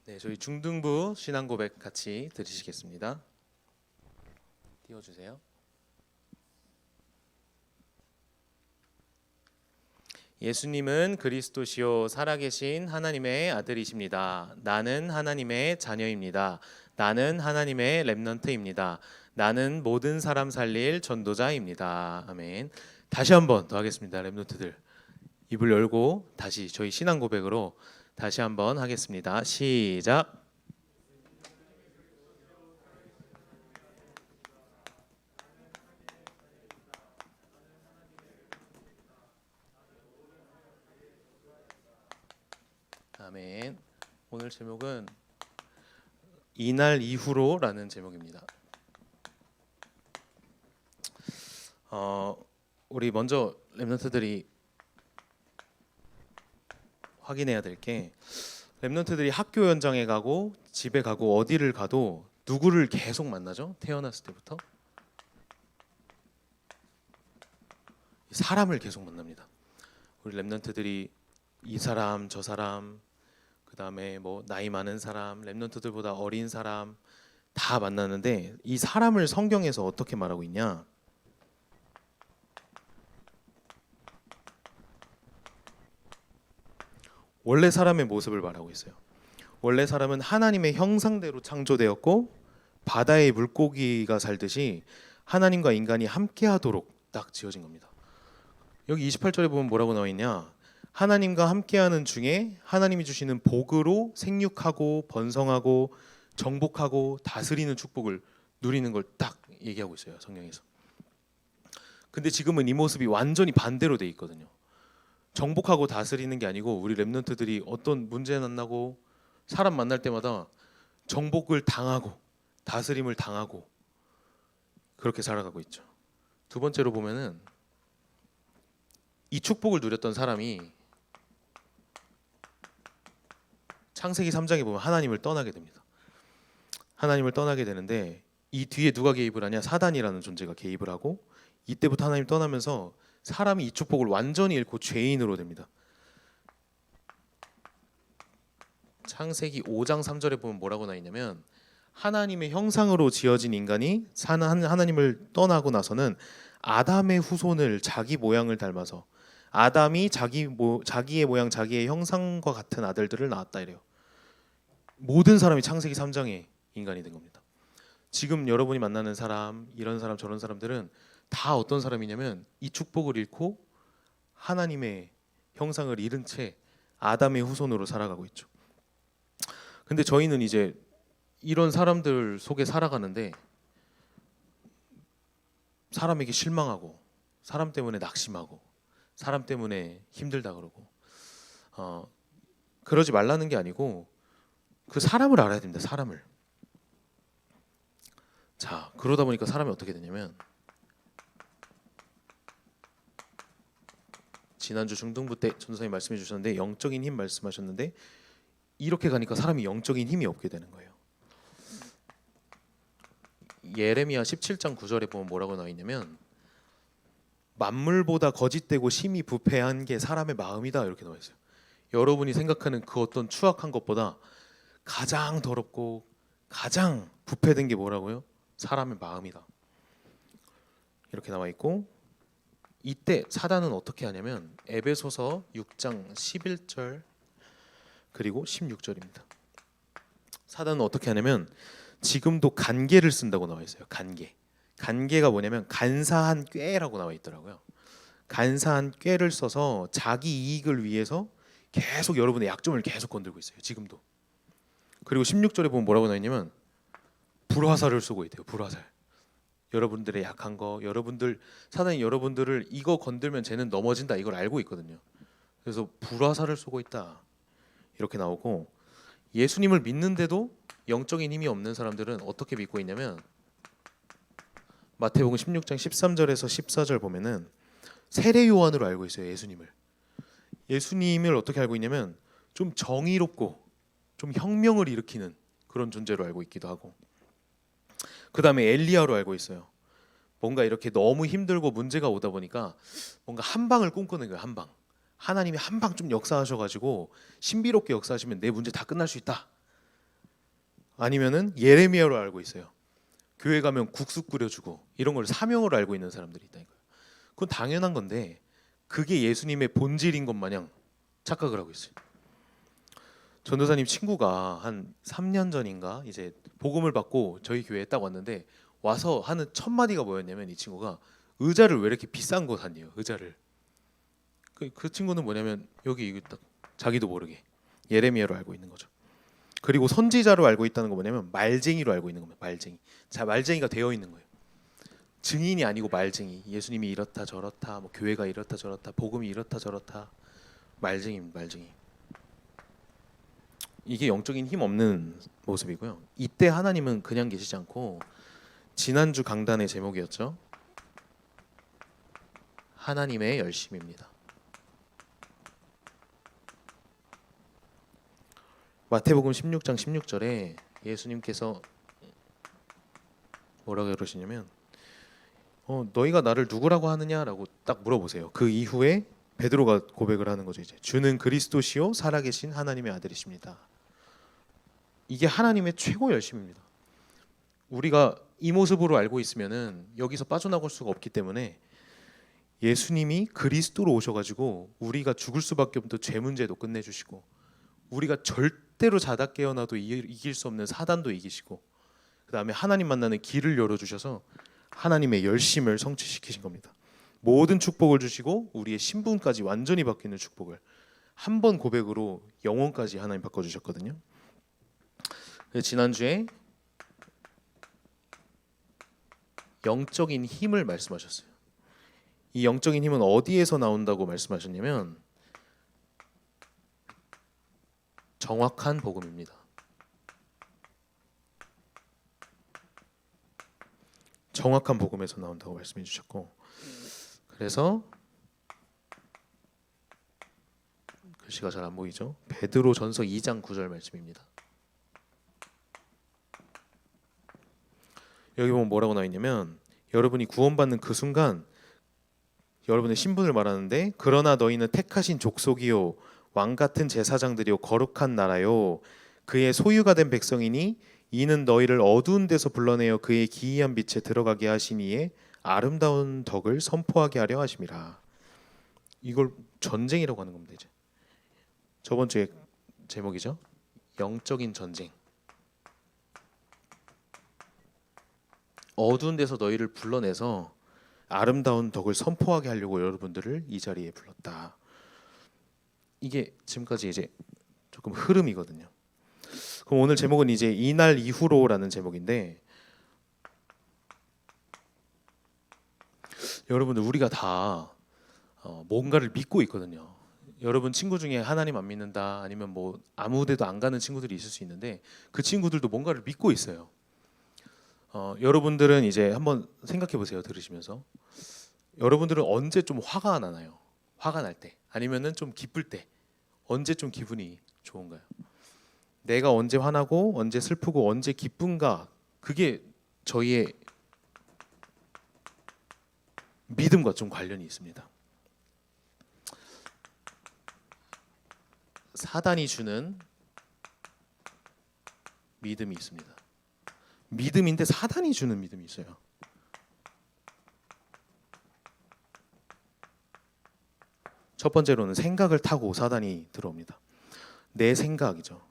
네, 저희 중등부 신앙 고백 같이 들으시겠습니다. 띄워주세요. 예수님은 그리스도시요 살아계신 하나님의 아들이십니다. 나는 하나님의 자녀입니다. 나는 하나님의 렘넌트입니다. 나는 모든 사람 살릴 전도자입니다. 아멘. 다시 한번 더 하겠습니다. 렘넌트들 입을 열고 다시 저희 신앙 고백으로 다시 한번 하겠습니다. 시작. 아멘. 오늘 제목은 이날 이후로라는 제목입니다. 우리 먼저 렘넌트들이 확인해야 될 게, 렘넌트들이 학교 현장에 가고 집에 가고 어디를 가도 누구를 계속 만나죠? 태어났을 때부터 사람을 계속 만납니다. 우리 렘넌트들이 이 사람 저 사람, 그 다음에 뭐 나이 많은 사람, 렘넌트들보다 어린 사람 다 만나는데, 이 사람을 성경에서 어떻게 말하고 있냐? 원래 사람의 모습을 말하고 있어요. 원래 사람은 하나님의 형상대로 창조되었고 바다의 물고기가 살듯이 하나님과 인간이 함께하도록 딱 지어진 겁니다. 여기 28절에 보면 뭐라고 나와 있냐? 하나님과 함께하는 중에 하나님이 주시는 복으로 생육하고 번성하고 정복하고 다스리는 축복을 누리는 걸 딱 얘기하고 있어요, 성경에서. 근데 지금은 이 모습이 완전히 반대로 돼 있거든요. 정복하고 다스리는 게 아니고, 우리 렘넌트들이 어떤 문제 만나고 사람 만날 때마다 정복을 당하고 다스림을 당하고 그렇게 살아가고 있죠. 두 번째로 보면은 이 축복을 누렸던 사람이 창세기 3장에 보면 하나님을 떠나게 됩니다. 하나님을 떠나게 되는데, 이 뒤에 누가 개입을 하냐? 사단이라는 존재가 개입을 하고, 이때부터 하나님 떠나면서 사람이 이 축복을 완전히 잃고 죄인으로 됩니다. 창세기 5장 3절에 보면 뭐라고 나와 있냐면, 하나님의 형상으로 지어진 인간이 하나님을 떠나고 나서는 아담의 후손을 자기 모양을 닮아서, 아담이 자기의 모양 자기의 형상과 같은 아들들을 낳았다 이래요. 모든 사람이 창세기 3장의 인간이 된 겁니다. 지금 여러분이 만나는 사람, 이런 사람 저런 사람들은 다 어떤 사람이냐면, 이 축복을 잃고 하나님의 형상을 잃은 채 아담의 후손으로 살아가고 있죠. 근데 저희는 이제 이런 사람들 속에 살아가는데, 사람에게 실망하고 사람 때문에 낙심하고 사람 때문에 힘들다 그러고, 그러지 말라는 게 아니고 그 사람을 알아야 됩니다. 사람을. 자, 그러다 보니까 사람이 어떻게 되냐면, 지난주 중등부 때 전도사님 말씀해 주셨는데 영적인 힘 말씀하셨는데, 이렇게 가니까 사람이 영적인 힘이 없게 되는 거예요. 예레미야 17장 9절에 보면 뭐라고 나와 있냐면, 만물보다 거짓되고 심히 부패한 게 사람의 마음이다 이렇게 나와 있어요. 여러분이 생각하는 그 어떤 추악한 것보다 가장 더럽고 가장 부패된 게 뭐라고요? 사람의 마음이다 이렇게 나와 있고, 이때 사단은 어떻게 하냐면 에베소서 6장 11절 그리고 16절입니다. 사단은 어떻게 하냐면 지금도 간계를 쓴다고 나와 있어요. 간계가 뭐냐면 간사한 꾀라고 나와 있더라고요. 간사한 꾀를 써서 자기 이익을 위해서 계속 여러분의 약점을 계속 건들고 있어요. 지금도. 그리고 16절에 보면 뭐라고 나와 있냐면 불화살을 쏘고 있대요. 불화살. 여러분들의 약한 거, 사단이 여러분들을 이거 건들면 쟤는 넘어진다 이걸 알고 있거든요. 그래서 불화살을 쏘고 있다 이렇게 나오고, 예수님을 믿는데도 영적인 힘이 없는 사람들은 어떻게 믿고 있냐면, 마태복음 16장 13절에서 14절 보면은 세례 요한으로 알고 있어요. 예수님을 어떻게 알고 있냐면 좀 정의롭고 좀 혁명을 일으키는 그런 존재로 알고 있기도 하고, 그 다음에 엘리야로 알고 있어요. 뭔가 이렇게 너무 힘들고 문제가 오다 보니까 뭔가 한 방을 꿈꾸는 거예요. 한 방. 하나님이 한 방 좀 역사하셔가지고 신비롭게 역사하시면 내 문제 다 끝날 수 있다. 아니면은 예레미야로 알고 있어요. 교회 가면 국수 끓여주고 이런 걸 사명으로 알고 있는 사람들이 있다니까요. 그건 당연한 건데 그게 예수님의 본질인 것 마냥 착각을 하고 있어요. 전도사님 친구가 한 3년 전인가 이제 복음을 받고 저희 교회에 딱 왔는데 와서 하는 첫 마디가 뭐였냐면 이 친구가 의자를 왜 이렇게 비싼 거 샀냐요. 의자를. 그 친구는 뭐냐면 여기 이거 딱 자기도 모르게 예레미야로 알고 있는 거죠. 그리고 선지자로 알고 있다는 거 뭐냐면 말쟁이로 알고 있는 겁니다. 말쟁이. 자, 말쟁이가 되어 있는 거예요. 증인이 아니고 말쟁이. 예수님이 이렇다 저렇다, 뭐 교회가 이렇다 저렇다, 복음이 이렇다 저렇다. 말쟁이입니다. 말쟁이. 이게 영적인 힘 없는 모습이고요. 이때 하나님은 그냥 계시지 않고 지난주 강단의 제목이었죠. 하나님의 열심입니다. 마태복음 16장 16절에 예수님께서 뭐라고 그러시냐면 너희가 나를 누구라고 하느냐라고 딱 물어보세요. 그 이후에 베드로가 고백을 하는 거죠. 이제 주는 그리스도시요 살아계신 하나님의 아들이십니다. 이게 하나님의 최고 열심입니다. 우리가 이 모습으로 알고 있으면은 여기서 빠져나갈 수가 없기 때문에 예수님이 그리스도로 오셔가지고 우리가 죽을 수밖에 없는 죄 문제도 끝내주시고 우리가 절대로 자다 깨어나도 이길 수 없는 사단도 이기시고 그 다음에 하나님 만나는 길을 열어주셔서 하나님의 열심을 성취시키신 겁니다. 모든 축복을 주시고 우리의 신분까지 완전히 바뀌는 축복을 한 번 고백으로 영원까지 하나님 바꿔주셨거든요. 지난주에 영적인 힘을 말씀하셨어요. 이 영적인 힘은 어디에서 나온다고 말씀하셨냐면 정확한 복음입니다. 정확한 복음에서 나온다고 말씀해 주셨고 그래서 글씨가 잘 안 보이죠? 베드로전서 2장 9절 말씀입니다. 여기 보면 뭐라고 나와 있냐면 여러분이 구원받는 그 순간 여러분의 신분을 말하는데 그러나 너희는 택하신 족속이요 왕 같은 제사장들이요 거룩한 나라요 그의 소유가 된 백성이니 이는 너희를 어두운 데서 불러내어 그의 기이한 빛에 들어가게 하시니에 아름다운 덕을 선포하게 하려 하심이라. 이걸 전쟁이라고 하는 겁니다. 이제 저번 주에 제목이죠. 영적인 전쟁. 어두운 데서 너희를 불러내서 아름다운 덕을 선포하게 하려고 여러분들을 이 자리에 불렀다. 이게 지금까지 이제 조금 흐름이거든요. 그럼 오늘 제목은 이제 이날 이후로라는 제목인데 여러분들 우리가 다 뭔가를 믿고 있거든요. 여러분 친구 중에 하나님 안 믿는다 아니면 뭐 아무데도 안 가는 친구들이 있을 수 있는데 그 친구들도 뭔가를 믿고 있어요. 여러분들은 이제 한번 생각해 보세요. 들으시면서 여러분들은 언제 좀 화가 나나요? 화가 날 때 아니면은 좀 기쁠 때 언제 좀 기분이 좋은가요? 내가 언제 화나고 언제 슬프고 언제 기쁜가 그게 저희의 믿음과 좀 관련이 있습니다. 사단이 주는 믿음이 있습니다. 믿음인데 사단이 주는 믿음이 있어요. 첫 번째로는 생각을 타고 사단이 들어옵니다. 내 생각이죠.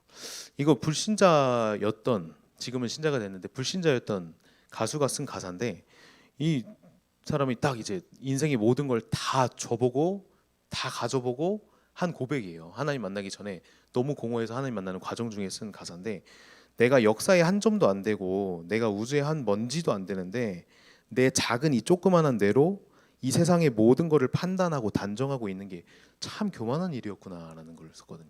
이거 불신자였던 지금은 신자가 됐는데 불신자였던 가수가 쓴 가사인데 이 사람이 딱 이제 인생의 모든 걸 다 줘보고 다 가져보고 한 고백이에요. 하나님 만나기 전에 너무 공허해서 하나님 만나는 과정 중에 쓴 가사인데 내가 역사의 한 점도 안 되고 내가 우주의 한 먼지도 안 되는데 내 작은 이 조그만한 뇌로 이 세상의 모든 것을 판단하고 단정하고 있는 게 참 교만한 일이었구나라는 걸 썼거든요.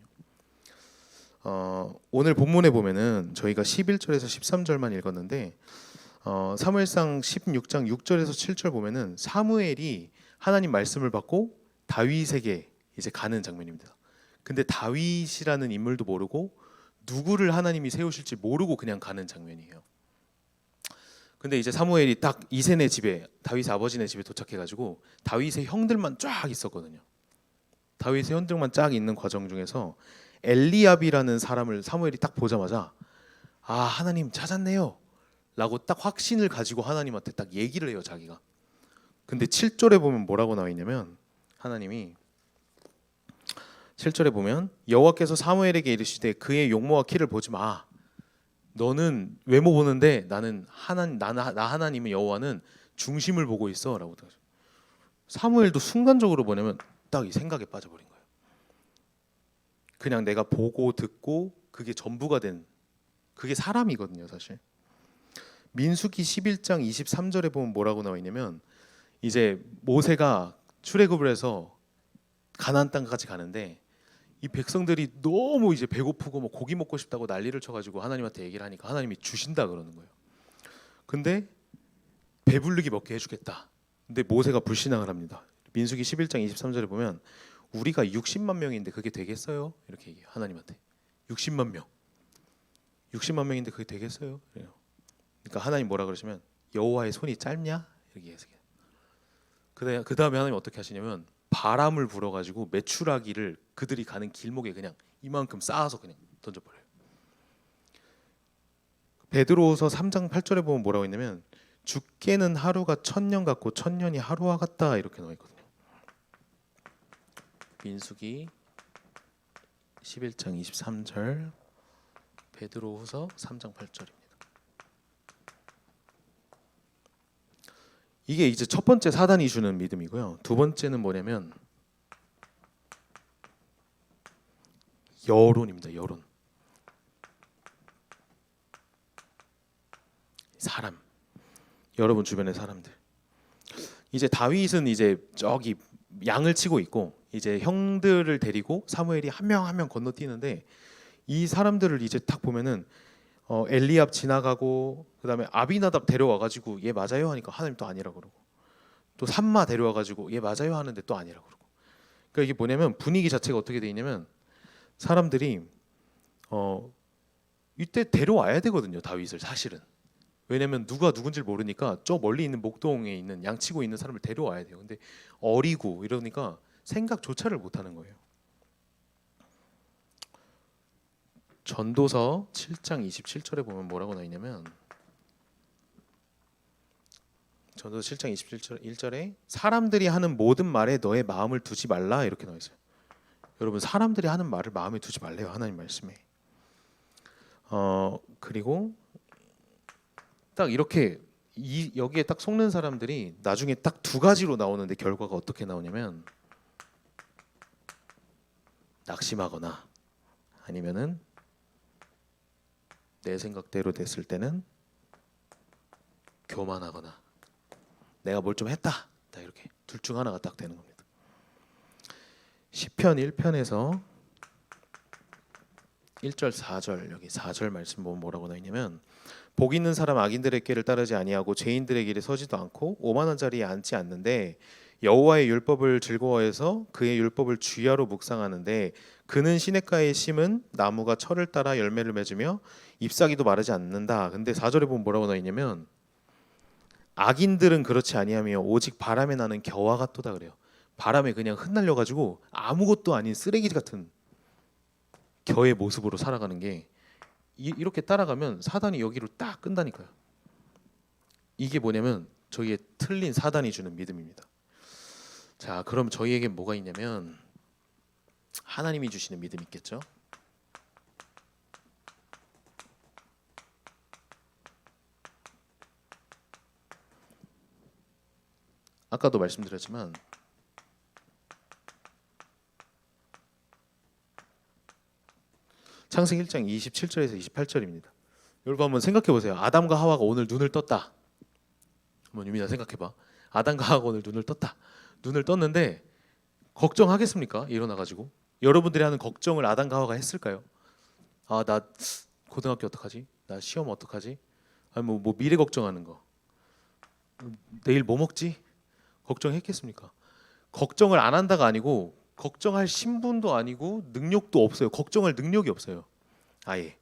오늘 본문에 보면은 저희가 11절에서 13절만 읽었는데 사무엘상 16장 6절에서 7절 보면은 사무엘이 하나님 말씀을 받고 다윗에게 이제 가는 장면입니다. 근데 다윗이라는 인물도 모르고 누구를 하나님이 세우실지 모르고 그냥 가는 장면이에요. 근데 이제 사무엘이 딱 이새네 집에 다윗 아버지네 집에 도착해가지고 다윗의 형들만 쫙 있었거든요. 다윗의 형들만 쫙 있는 과정 중에서 엘리압이라는 사람을 사무엘이 딱 보자마자 아, 하나님 찾았네요 라고 딱 확신을 가지고 하나님한테 딱 얘기를 해요, 자기가. 근데 7절에 보면 뭐라고 나와 있냐면, 하나님이 7절에 보면 여호와께서 사무엘에게 이르시되 그의 용모와 키를 보지 마. 너는 외모 보는데 나는 나 하나님은 여호와는 중심을 보고 있어라고. 사무엘도 순간적으로 뭐냐면 딱 이 생각에 빠져버린 거예요. 그냥 내가 보고 듣고 그게 전부가 된, 그게 사람이거든요, 사실. 민수기 11장 23절에 보면 뭐라고 나와 있냐면, 이제 모세가 출애굽을 해서 가나안 땅까지 가는데 이 백성들이 너무 이제 배고프고 뭐 고기 먹고 싶다고 난리를 쳐가지고 하나님한테 얘기를 하니까 하나님이 주신다 그러는 거예요. 근데 배부르게 먹게 해주겠다. 근데 모세가 불신앙을 합니다. 민수기 11장 23절에 보면 우리가 60만 명인데 그게 되겠어요? 이렇게 얘기해요, 하나님한테. 60만 명. 60만 명인데 그게 되겠어요? 그래요. 그러니까 하나님 뭐라 그러시면 여호와의 손이 짧냐? 이렇게 얘기해요. 그 다음에 하나님 어떻게 하시냐면 바람을 불어가지고 메추라기를 그들이 가는 길목에 그냥 이만큼 쌓아서 그냥 던져버려요. 베드로후서 3장 8절에 보면 뭐라고 있냐면 죽게는 하루가 1000년 같고 1000년이 하루와 같다 이렇게 나와 있거든요. 민수기 11장 23절, 베드로후서 3장 8절입니다. 이게 이제 첫 번째 사단이 주는 믿음이고요. 두 번째는 뭐냐면 여론입니다. 여론. 사람. 여러분 주변의 사람들. 이제 다윗은 이제 저기 양을 치고 있고 이제 형들을 데리고 사무엘이 한 명 한 명 건너뛰는데 이 사람들을 이제 딱 보면은 엘리압 지나가고 그다음에 아비나답 데려와가지고 얘 맞아요 하니까 하나님 또 아니라 그러고 또 삼마 데려와가지고 얘 맞아요 하는데 또 아니라 그러고. 그러니까 이게 뭐냐면 분위기 자체가 어떻게 돼 있냐면 사람들이 이때 데려와야 되거든요, 다윗을. 사실은 왜냐면 누가 누군지를 모르니까 저 멀리 있는 목동에 있는 양치고 있는 사람을 데려와야 돼요. 근데 어리고 이러니까 생각조차를 못하는 거예요. 전도서 7장 27절에 보면 뭐라고 나와 있냐면 전도서 7장 27절 1절에 사람들이 하는 모든 말에 너의 마음을 두지 말라 이렇게 나와 있어요. 여러분 사람들이 하는 말을 마음에 두지 말래요, 하나님 말씀에. 그리고 딱 이렇게 여기에 딱 속는 사람들이 나중에 딱 두 가지로 나오는데 결과가 어떻게 나오냐면 낙심하거나 아니면은 내 생각대로 됐을 때는 교만하거나 내가 뭘 좀 했다. 딱 이렇게 둘 중 하나가 딱 되는 겁니다. 시편 1편에서 1절 4절 여기 4절 말씀 보면 뭐라고 나와 있냐면 복 있는 사람 악인들의 길을 따르지 아니하고 죄인들의 길에 서지도 않고 오만한 자리에 앉지 않는데 여호와의 율법을 즐거워해서 그의 율법을 주야로 묵상하는데 그는 시냇가에 심은 나무가 철을 따라 열매를 맺으며 잎사귀도 마르지 않는다. 근데 4절에 보면 뭐라고 나와 있냐면 악인들은 그렇지 아니하며 오직 바람에 나는 겨와 같도다 그래요. 바람에 그냥 흩날려 가지고 아무것도 아닌 쓰레기 같은 겨의 모습으로 살아가는 게 이렇게 따라가면 사단이 여기로 딱 끈다니까요. 이게 뭐냐면 저희의 틀린 사단이 주는 믿음입니다. 자, 그럼 저희에게 뭐가 있냐면 하나님이 주시는 믿음이 있겠죠. 아까도 말씀드렸지만 창세기 1장 27절에서 28절입니다. 여러분 한번 생각해 보세요. 아담과 하와가 오늘 눈을 떴다. 한번 유민아 생각해 봐. 아담과 하와가 오늘 눈을 떴다. 눈을 떴는데 걱정하겠습니까? 일어나 가지고 여러분들이 하는 걱정을 아담과 하와가 했을까요? 아, 나 고등학교 어떡하지? 나 시험 어떡하지? 아니 뭐 미래 걱정하는 거. 내일 뭐 먹지? 걱정했겠습니까? 걱정을 안 한다가 아니고 걱정할 신분도 아니고 능력도 없어요. 걱정할 능력이 없어요. 아예.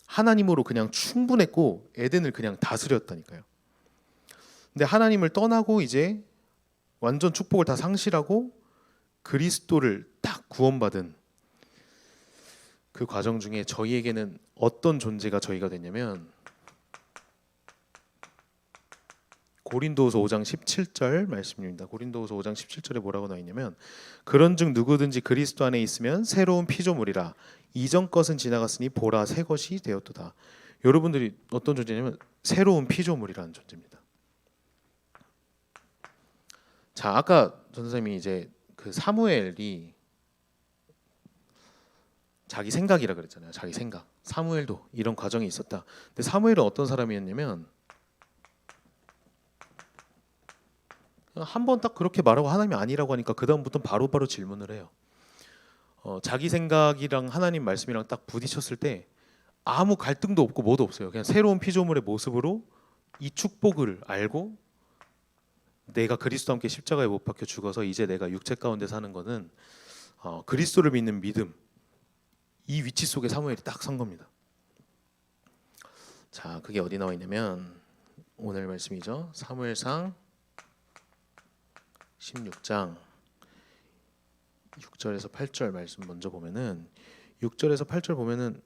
하나님으로 그냥 충분했고 에덴을 그냥 다스렸다니까요. 근데 하나님을 떠나고 이제 완전 축복을 다 상실하고 그리스도를 딱 구원받은 그 과정 중에 저희에게는 어떤 존재가 저희가 됐냐면 고린도후서 5장 17절 말씀입니다. 고린도후서 5장 17절에 뭐라고 나와 있냐면 그런즉 누구든지 그리스도 안에 있으면 새로운 피조물이라 이전 것은 지나갔으니 보라 새 것이 되었도다. 여러분들이 어떤 존재냐면 새로운 피조물이라는 존재입니다. 자, 아까 전선생님이 이제 그 사무엘이 자기 생각이라 그랬잖아요. 자기 생각. 사무엘도 이런 과정이 있었다. 근데 사무엘은 어떤 사람이었냐면 한 번 딱 그렇게 말하고 하나님이 아니라고 하니까 그 다음부터 바로바로 질문을 해요. 자기 생각이랑 하나님 말씀이랑 딱 부딪혔을 때 아무 갈등도 없고 뭐도 없어요. 그냥 새로운 피조물의 모습으로 이 축복을 알고 내가 그리스도와 함께 십자가에 못 박혀 죽어서 이제 내가 육체 가운데 사는 거는 그리스도를 믿는 믿음, 이 위치 속에 사무엘이 딱 선 겁니다. 자, 그게 어디 나와 있냐면 오늘 말씀이죠. 사무엘상 16장 6절에서 8절 말씀 먼저 보면은 6절에서 8절 보면은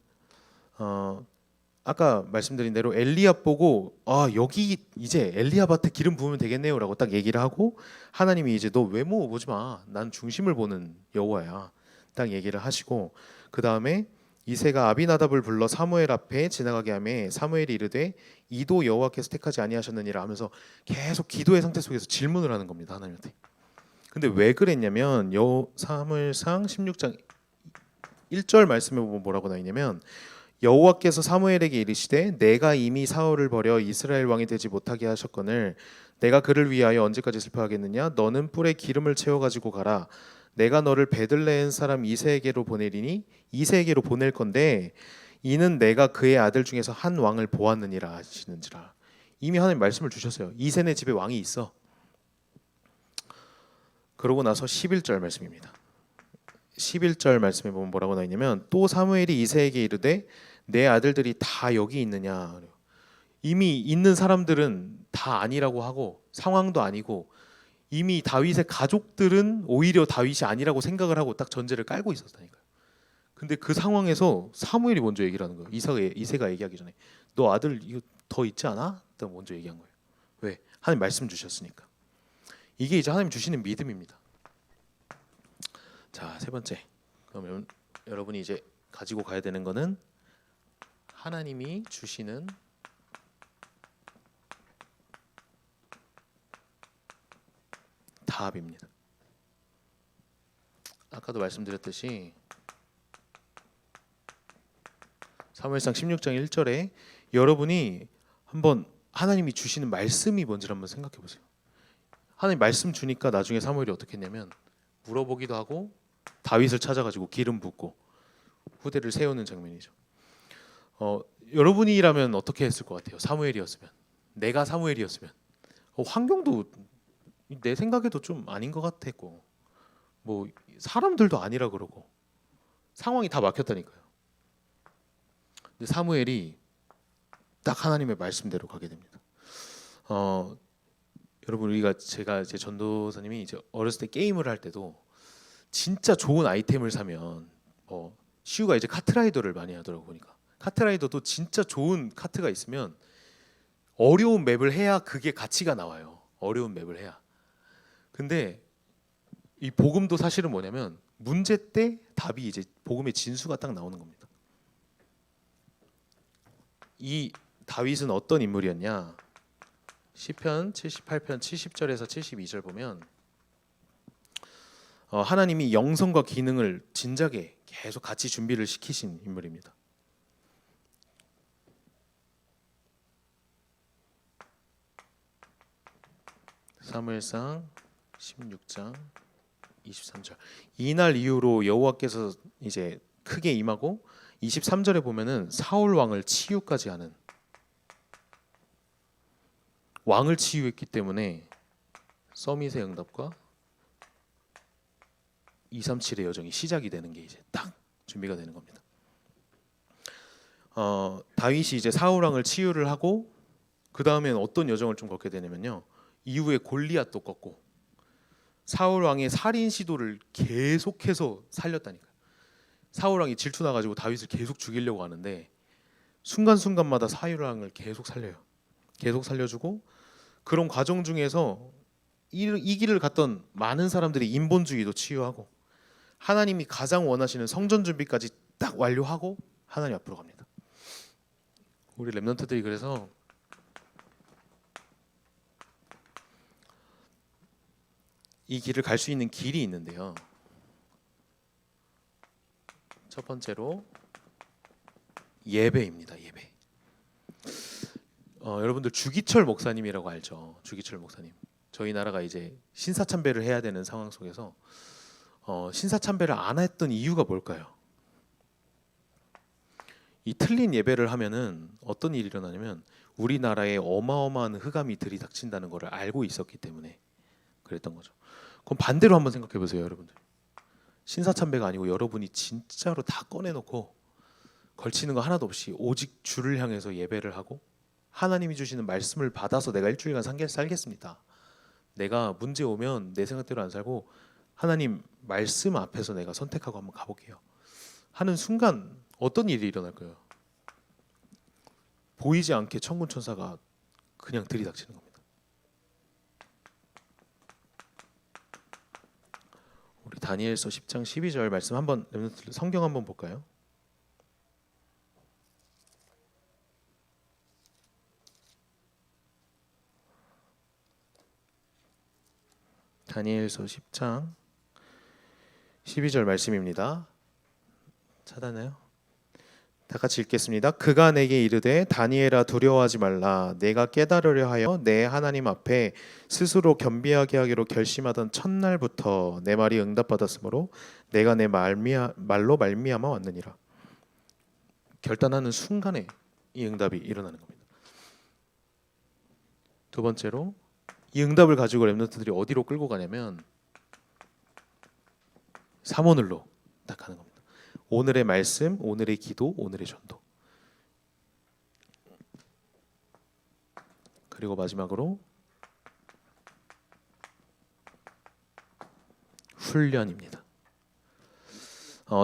아까 말씀드린 대로 엘리압 보고 여기 이제 엘리압한테 기름 부으면 되겠네요라고 딱 얘기를 하고 하나님이 이제 너 외모 보지 마. 난 중심을 보는 여호와야. 딱 얘기를 하시고 그 다음에 이새가 아비나답을 불러 사무엘 앞에 지나가게 하매 사무엘이 이르되 이도 여호와께서 택하지 아니하셨느니라 하면서 계속 기도의 상태 속에서 질문을 하는 겁니다. 하나님한테. 근데 왜 그랬냐면 사무엘상 16장 1절 말씀에 보면 뭐라고 나와 있냐면 여호와께서 사무엘에게 이르시되 내가 이미 사울을 버려 이스라엘 왕이 되지 못하게 하셨거늘 내가 그를 위하여 언제까지 슬퍼하겠느냐 너는 뿔에 기름을 채워 가지고 가라 내가 너를 베들레헴 사람 이새에게로 보내리니 이새에게로 보낼 건데 이는 내가 그의 아들 중에서 한 왕을 보았느니라 하시는지라. 이미 하나님 말씀을 주셨어요. 이새네 집에 왕이 있어. 그러고 나서 11절 말씀입니다. 11절 말씀에 보면 뭐라고 나와 있냐면 또 사무엘이 이새에게 이르되 내 아들들이 다 여기 있느냐. 이미 있는 사람들은 다 아니라고 하고 상황도 아니고 이미 다윗의 가족들은 오히려 다윗이 아니라고 생각을 하고 딱 전제를 깔고 있었다니까요. 근데 그 상황에서 사무엘이 먼저 얘기를 하는 거예요. 이새가 얘기하기 전에 너 아들 이거 더 있지 않아? 딱 먼저 얘기한 거예요. 왜? 하나님 말씀 주셨으니까. 이게 이제 하나님 주시는 믿음입니다. 자, 세 번째. 그러면 여러분이 이제 가지고 가야 되는 거는 하나님이 주시는 답입니다. 아까도 말씀드렸듯이 사무엘상 16장 1절에 여러분이 한번 하나님이 주시는 말씀이 뭔지를 한번 생각해 보세요. 하나님 말씀 주니까 나중에 사무엘이 어떻게 했냐면 물어보기도 하고 다윗을 찾아가지고 기름 붓고 후대를 세우는 장면이죠. 여러분이라면 어떻게 했을 것 같아요? 사무엘이었으면, 내가 사무엘이었으면 환경도 내 생각에도 좀 아닌 것 같았고 뭐 사람들도 아니라 그러고 상황이 다 막혔다니까요. 근데 사무엘이 딱 하나님의 말씀대로 가게 됩니다. 여러분 제가 이제 전도사님이 이제 어렸을 때 게임을 할 때도 진짜 좋은 아이템을 사면 시우가 이제 카트라이더를 많이 하더라고 보니까 카트라이더도 진짜 좋은 카트가 있으면 어려운 맵을 해야 그게 가치가 나와요. 어려운 맵을 해야. 근데 이 복음도 사실은 뭐냐면 문제 때 답이 이제 복음의 진수가 딱 나오는 겁니다. 이 다윗은 어떤 인물이었냐? 시편 78편 70절에서 72절 보면 하나님이 영성과 기능을 진작에 계속 같이 준비를 시키신 인물입니다. 사무엘상 16장 23절. 이날 이후로 여호와께서 이제 크게 임하고 23절에 보면은 사울 왕을 치유까지 하는 왕을 치유했기 때문에 서밋의 응답과 237의 여정이 시작이 되는 게 이제 딱 준비가 되는 겁니다. 다윗이 이제 사울 왕을 치유를 하고 그 다음엔 어떤 여정을 좀 걷게 되냐면요. 이후에 골리앗도 꺾고. 사울 왕의 살인 시도를 계속해서 살렸다니까요. 사울 왕이 질투 나가지고 다윗을 계속 죽이려고 하는데 순간순간마다 사울 왕을 계속 살려요. 계속 살려주고 그런 과정 중에서 이 길을 갔던 많은 사람들이 인본주의도 치유하고 하나님이 가장 원하시는 성전 준비까지 딱 완료하고 하나님 앞으로 갑니다. 우리 렘넌트들이 그래서 이 길을 갈 수 있는 길이 있는데요. 첫 번째로 예배입니다. 예배. 여러분들 주기철 목사님이라고 알죠? 주기철 목사님. 저희 나라가 이제 신사참배를 해야 되는 상황 속에서 신사참배를 안 했던 이유가 뭘까요? 이 틀린 예배를 하면은 어떤 일이 일어나냐면 우리나라에 어마어마한 흑암이 들이닥친다는 것을 알고 있었기 때문에 그랬던 거죠. 그럼 반대로 한번 생각해 보세요, 여러분들. 신사참배가 아니고 여러분이 진짜로 다 꺼내놓고 걸치는 거 하나도 없이 오직 주를 향해서 예배를 하고 하나님이 주시는 말씀을 받아서 내가 일주일간 살겠습니다. 내가 문제 오면 내 생각대로 안 살고 하나님 말씀 앞에서 내가 선택하고 한번 가볼게요 하는 순간 어떤 일이 일어날 거예요? 보이지 않게 천군 천사가 그냥 들이닥치는 겁니다. 우리 다니엘서 10장 12절 말씀 한번 성경 한번 볼까요? 다니엘서 10장 12절 말씀입니다. 찾았나요? 다 같이 읽겠습니다. 그가 내게 이르되 다니엘아 두려워하지 말라. 내가 깨달으려 하여 내 하나님 앞에 스스로 겸비하게 하기로 결심하던 첫날부터 내 말이 응답받았으므로 내가 내 말로 말미암아 왔느니라. 결단하는 순간에 이 응답이 일어나는 겁니다. 두 번째로 이 응답을 가지고 렘넌트들이 어디로 끌고 가냐면 삼오늘로 딱 가는 겁니다. 오늘의 말씀, 오늘의 기도, 오늘의 전도. 그리고 마지막으로 훈련입니다.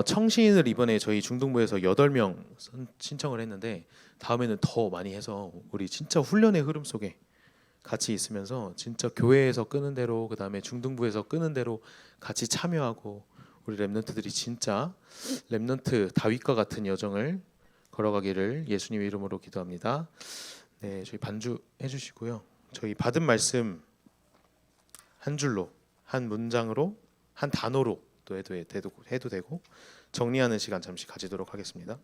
청신을 이번에 저희 중등부에서 8명 신청을 했는데 다음에는 더 많이 해서 우리 진짜 훈련의 흐름 속에 같이 있으면서 진짜 교회에서 끄는 대로 그다음에 중등부에서 끄는 대로 같이 참여하고 우리 렘넌트들이 진짜 렘넌트 다윗과 같은 여정을 걸어가기를 예수님의 이름으로 기도합니다. 네, 저희 반주 해주시고요. 저희 받은 말씀 한 줄로, 한 문장으로, 한 단어로 또 해도 되고 정리하는 시간 잠시 가지도록 하겠습니다.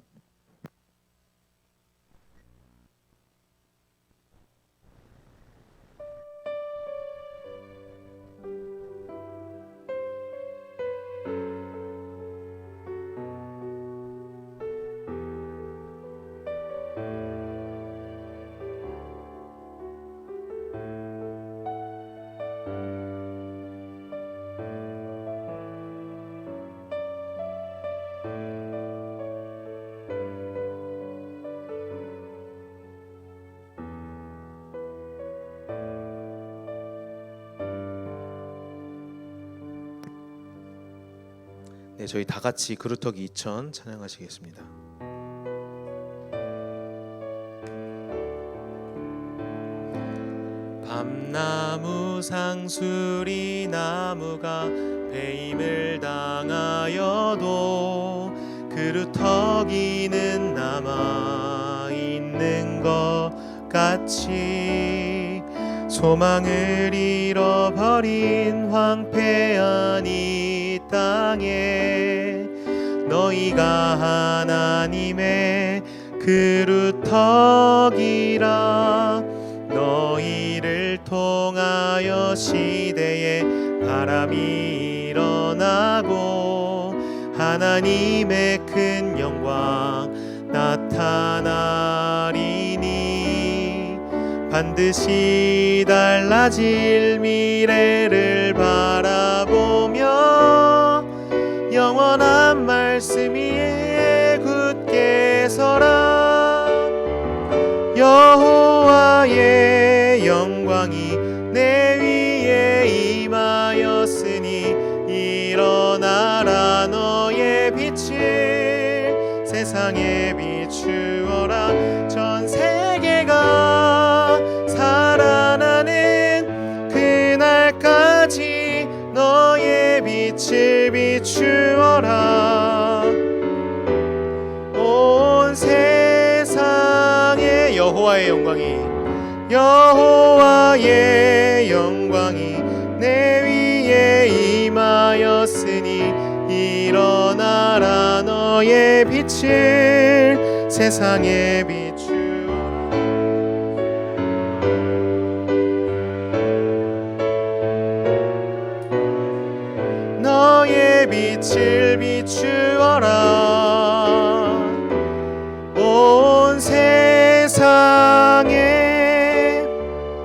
네, 저희 다 같이 그루터기 2000 찬양하시겠습니다. 밤나무 상수리 나무가 배임을 당하여도 그루터기는 남아 있는 것 같이 소망을 잃어버린 황폐한 이 땅에 너희가 하나님의 그루터기라. 너희를 통하여 시대에 바람이 일어나고 하나님의 큰 영광 나타나리니 반드시 달라질 미래를 바라보며 영원한 말씀 위에 굳게 서라. 여호와의 영광이 내 위에 임하였으니 일어나라. 너의 빛을 비추어라. 전 세계가 살아나는 그날까지 너의 빛을 비추어라. 온 세상에 여호와의 영광이 내 위에 임하였으니 일어나라. 너의 빛을 세상에 비추어라. 너의 빛을 비추어라.